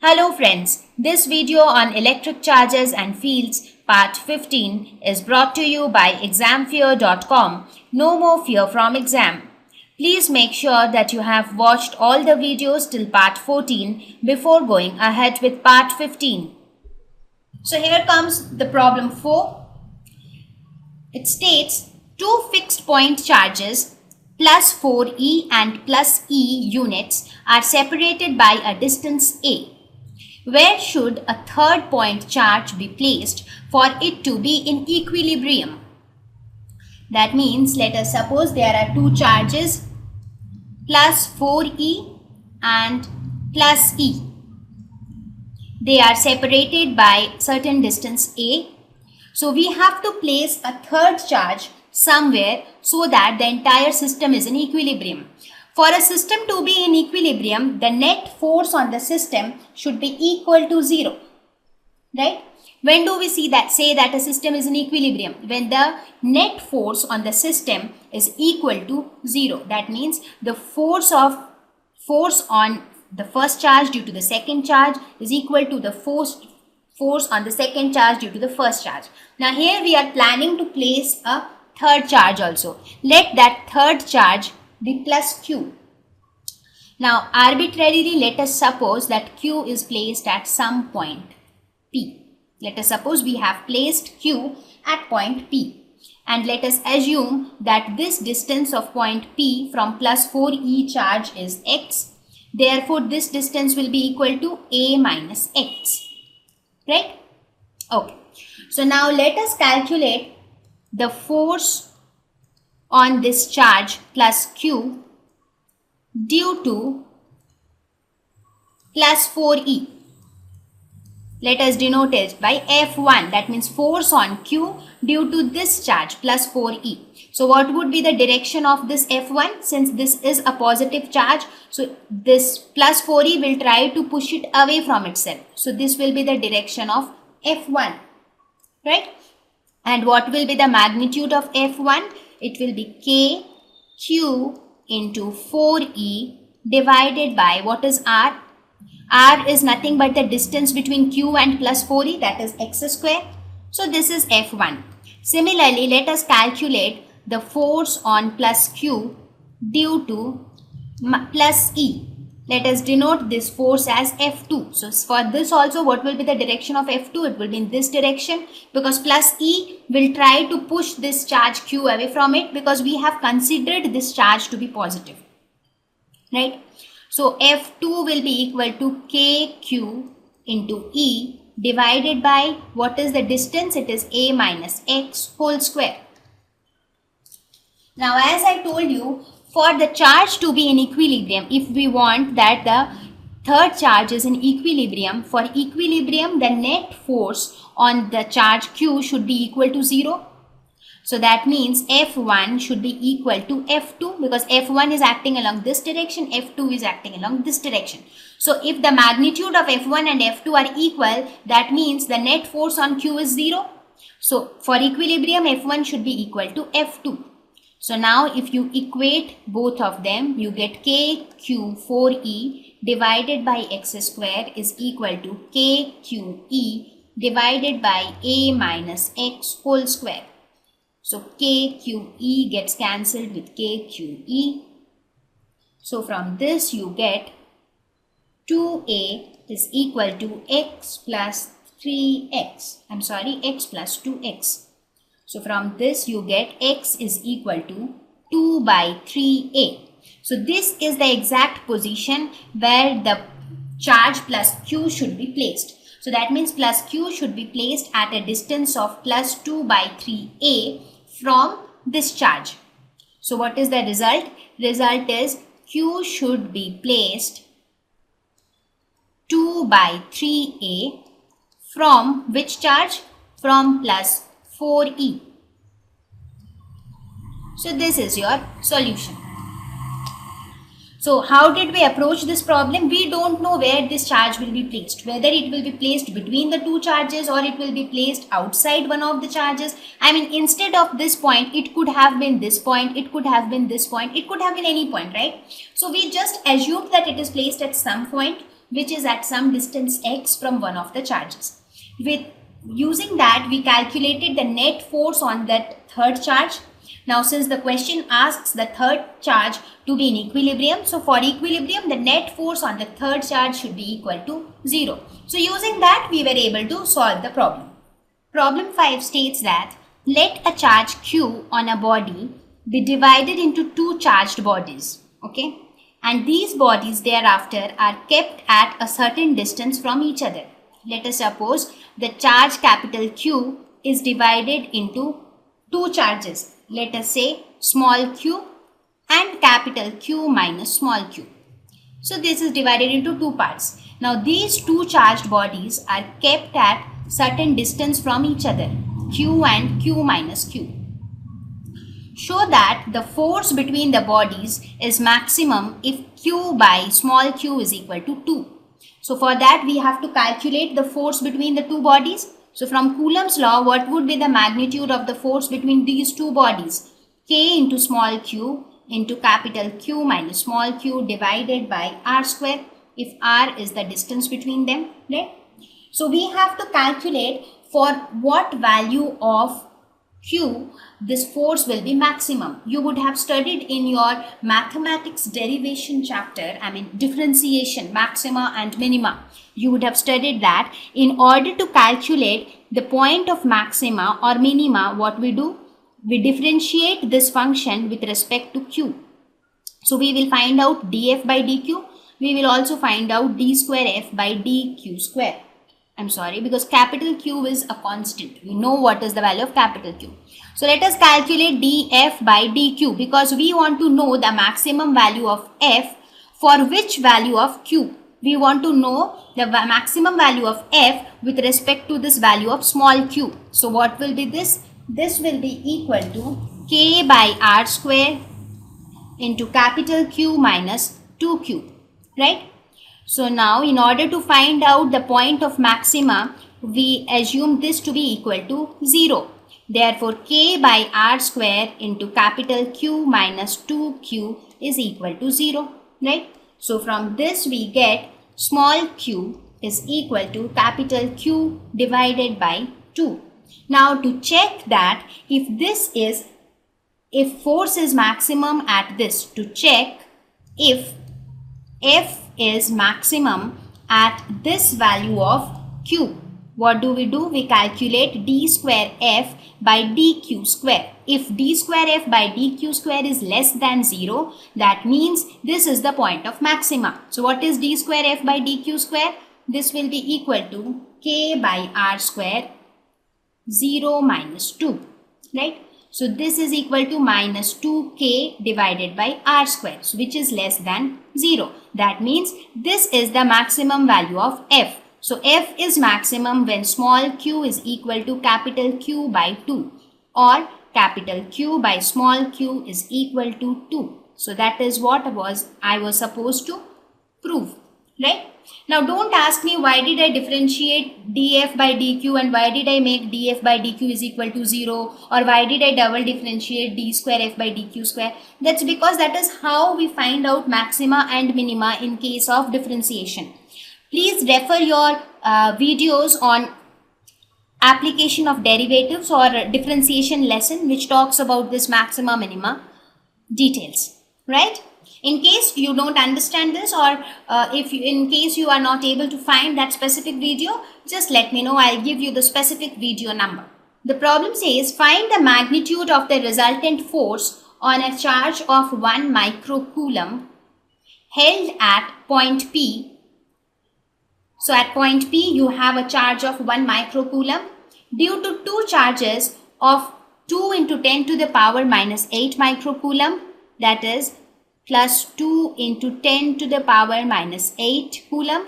Hello friends, this video on electric charges and fields part 15 is brought to you by examfear.com. No more fear from exam. Please make sure that you have watched all the videos till part 14 before going ahead with part 15. So here comes the problem 4. It states two fixed point charges plus 4e and plus e units are separated by a distance a. Where should a third point charge be placed for it to be in equilibrium? That means let us suppose there are two charges plus 4e and plus e. They are separated by certain distance a. So we have to place a third charge somewhere so that the entire system is in equilibrium. For a system to be in equilibrium, the net force on the system should be equal to 0. Right? When do we say that a system is in equilibrium? When the net force on the system is equal to 0. That means the force on the first charge due to the second charge is equal to the force on the second charge due to the first charge. Now here we are planning to place a third charge also. Let that third charge be plus q. Now arbitrarily let us suppose that q is placed at some point p. Let us suppose we have placed q at point p, and let us assume that this distance of point p from plus 4e charge is x. Therefore this distance will be equal to a minus x. Right? Okay. So now let us calculate the force on this charge plus q due to plus 4e. Let us denote it by F1. That means force on q due to this charge plus 4e. So what would be the direction of this F1? Since this is a positive charge, so this plus 4e will try to push it away from itself. So this will be the direction of F1. Right? And what will be the magnitude of F1? It will be k q into 4e divided by what is r? R is nothing but the distance between q and plus 4e, that is x square. So this is F1. Similarly, let us calculate the force on plus q due to plus e. Let us denote this force as F2. So for this also, what will be the direction of F2? It will be in this direction, because plus E will try to push this charge Q away from it, because we have considered this charge to be positive. Right? So F2 will be equal to KQ into E divided by what is the distance? It is A minus X whole square. Now as I told you, for the charge to be in equilibrium, if we want that the third charge is in equilibrium, for equilibrium the net force on the charge q should be equal to 0. So that means F1 should be equal to F2, because F1 is acting along this direction, F2 is acting along this direction. So if the magnitude of F1 and F2 are equal, that means the net force on q is 0. So for equilibrium, F1 should be equal to F2. So now if you equate both of them, you get KQ4E divided by x square is equal to KQE divided by A minus x whole square. So KQE gets cancelled with KQE. So from this you get 2A is equal to x plus 3x. X plus 2x. So from this you get x is equal to 2 by 3a. So this is the exact position where the charge plus q should be placed. So that means plus q should be placed at a distance of plus 2 by 3a from this charge. So what is the result? Result is q should be placed 2 by 3a from which charge? From plus 4e. So this is your solution. So how did we approach this problem? We don't know where this charge will be placed. Whether it will be placed between the two charges or it will be placed outside one of the charges. I mean, instead of this point, it could have been this point, it could have been this point, it could have been any point, right? So we just assumed that it is placed at some point. which is at some distance x from one of the charges. With using that, we calculated the net force on that third charge. Now, since the question asks the third charge to be in equilibrium, so for equilibrium, the net force on the third charge should be equal to 0. So, using that, we were able to solve the problem. Problem 5 states that let a charge q on a body be divided into two charged bodies, okay? And these bodies thereafter are kept at a certain distance from each other. Let us suppose the charge capital Q is divided into two charges. Let us say small q and capital Q minus small q. So this is divided into two parts. Now these two charged bodies are kept at certain distance from each other, Q and Q minus Q. Show that the force between the bodies is maximum if Q by small q is equal to 2. So for that we have to calculate the force between the two bodies. So from Coulomb's law, what would be the magnitude of the force between these two bodies? K into small q into capital Q minus small q divided by r square, if r is the distance between them, right? So we have to calculate for what value of Q this force will be maximum. You would have studied in your mathematics derivation chapter, differentiation, maxima and minima. You would have studied that in order to calculate the point of maxima or minima, what we do? We differentiate this function with respect to Q. So we will find out df by dq. We will also find out d square f by dq square. I'm sorry, because capital Q is a constant. We know what is the value of capital Q. So let us calculate df by dq because we want to know the maximum value of f for which value of q. We want to know the maximum value of f with respect to this value of small q. So what will be this? This will be equal to k by r square into capital Q minus 2q, right? So now in order to find out the point of maxima, we assume this to be equal to 0. Therefore, k by r square into capital Q minus 2q is equal to 0, right? So from this we get small q is equal to capital Q divided by 2. Now to check that if force is maximum at this, to check if F is maximum at this value of Q, what do? We calculate d square F by dq square. If d square F by dq square is less than 0, that means this is the point of maxima. So what is d square F by dq square? This will be equal to k by r square 0 minus 2, right? So this is equal to minus 2k divided by r square, so which is less than 0. That means this is the maximum value of f. So f is maximum when small q is equal to capital Q by 2 or capital Q by small q is equal to 2. So that is what I was supposed to prove, right? Now don't ask me why did I differentiate df by dq and why did I make df by dq is equal to 0 or why did I double differentiate d square f by dq square. That's because that is how we find out maxima and minima in case of differentiation. Please refer your videos on application of derivatives or differentiation lesson which talks about this maxima minima details, right? In case you don't understand this or in case you are not able to find that specific video, just let me know. I'll give you the specific video number. The problem says find the magnitude of the resultant force on a charge of 1 microcoulomb held at point P. So at point P you have a charge of 1 microcoulomb due to two charges of 2 into 10 to the power minus 8 microcoulomb, that is plus 2 into 10 to the power minus 8 coulomb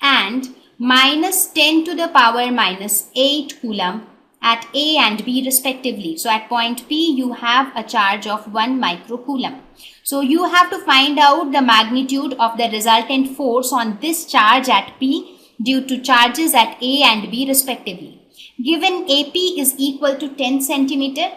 and minus 10 to the power minus 8 coulomb at A and B respectively. So at point P you have a charge of 1 microcoulomb. So you have to find out the magnitude of the resultant force on this charge at P due to charges at A and B respectively. Given AP is equal to 10 centimeter.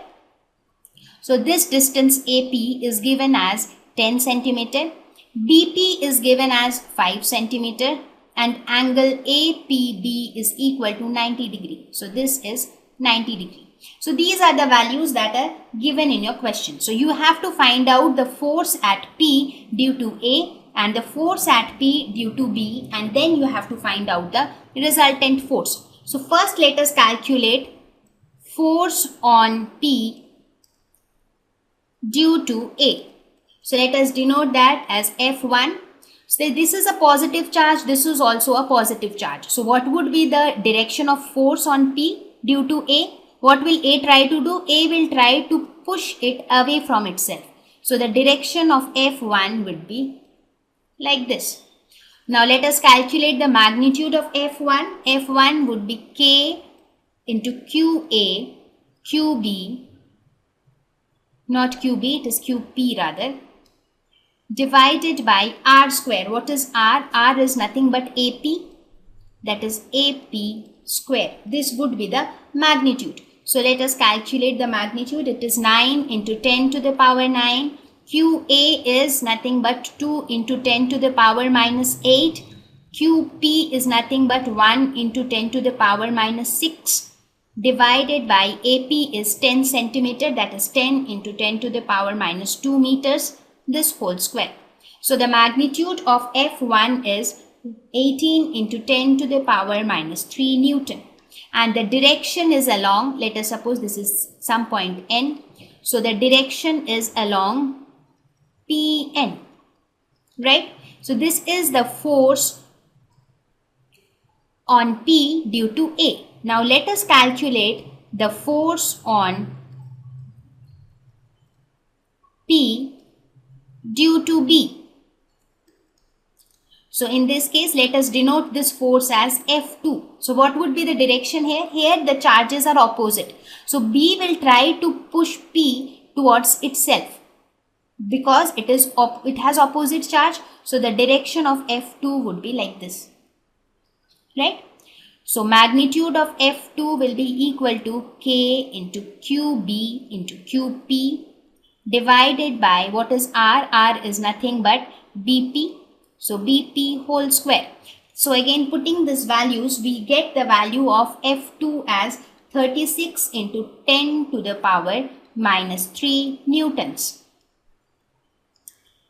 So this distance AP is given as 10 centimeter BP is given as 5 centimeter and angle APB is equal to 90 degree. So this is 90 degree. So these are the values that are given in your question. So you have to find out the force at P due to A and the force at P due to B, and then you have to find out the resultant force. So first let us calculate force on P due to A. So let us denote that as F1. So this is a positive charge, this is also a positive charge. So what would be the direction of force on P due to A? What will A try to do? A will try to push it away from itself. So the direction of F1 would be like this. Now let us calculate the magnitude of F1. F1 would be K into QA, QB, not QB, it is QP rather, divided by R square. What is R? R is nothing but AP, that is AP square. This would be the magnitude. So let us calculate the magnitude. It is 9 into 10 to the power 9. QA is nothing but 2 into 10 to the power minus 8. QP is nothing but 1 into 10 to the power minus 6. Divided by AP is 10 centimeter, that is 10 into 10 to the power minus 2 meters, this whole square. So the magnitude of F1 is 18 into 10 to the power minus 3 Newton. And the direction is along, let us suppose this is some point N. So the direction is along PN, right? So this is the force on P due to A. Now let us calculate the force on P due to B. So in this case, let us denote this force as F2. So what would be the direction here? Here the charges are opposite. So B will try to push P towards itself because it has opposite charge. So the direction of F2 would be like this, right? So magnitude of F2 will be equal to K into QB into QP divided by what is R? R is nothing but BP. So BP whole square. So again putting these values, we get the value of F2 as 36 into 10 to the power minus 3 newtons.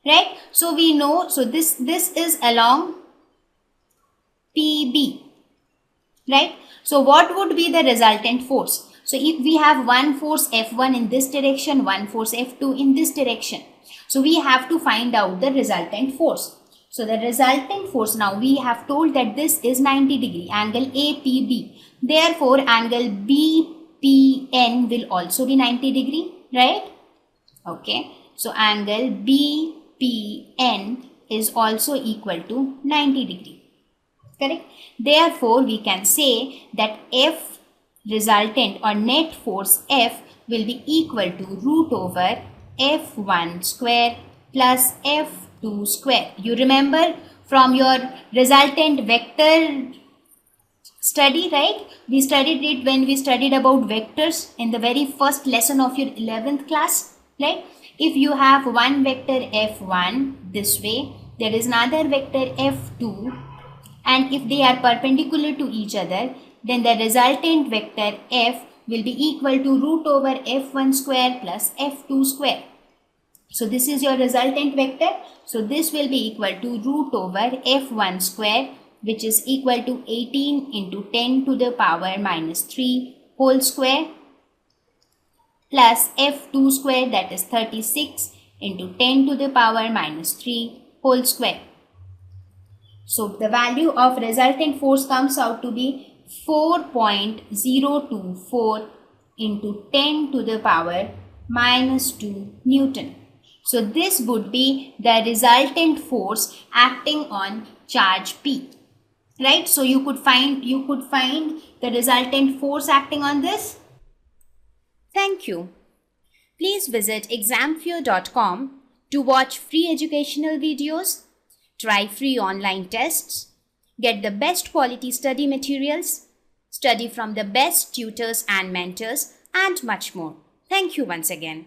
Right? So we know, so this is along PB. Right? So what would be the resultant force? So if we have one force F1 in this direction, one force F2 in this direction. So we have to find out the resultant force. So the resultant force, now we have told that this is 90 degree, angle APB. Therefore, angle BPN will also be 90 degree, right? Okay. So angle BPN is also equal to 90 degree. Correct? Therefore, we can say that F resultant or net force F will be equal to root over F1 square plus F2 square. You remember from your resultant vector study, right? We studied it when we studied about vectors in the very first lesson of your 11th class, right? If you have one vector F1 this way, there is another vector F2, and if they are perpendicular to each other, then the resultant vector F will be equal to root over F1 square plus F2 square. So this is your resultant vector. So this will be equal to root over F1 square, which is equal to 18 into 10 to the power minus 3 whole square plus F2 square, that is 36 into 10 to the power minus 3 whole square. So the value of resultant force comes out to be 4.024 into 10 to the power minus 2 Newton. So this would be the resultant force acting on charge P, right? So you could find the resultant force acting on this. Thank you. Please visit examfear.com to watch free educational videos, try free online tests, get the best quality study materials, study from the best tutors and mentors, and much more. Thank you once again.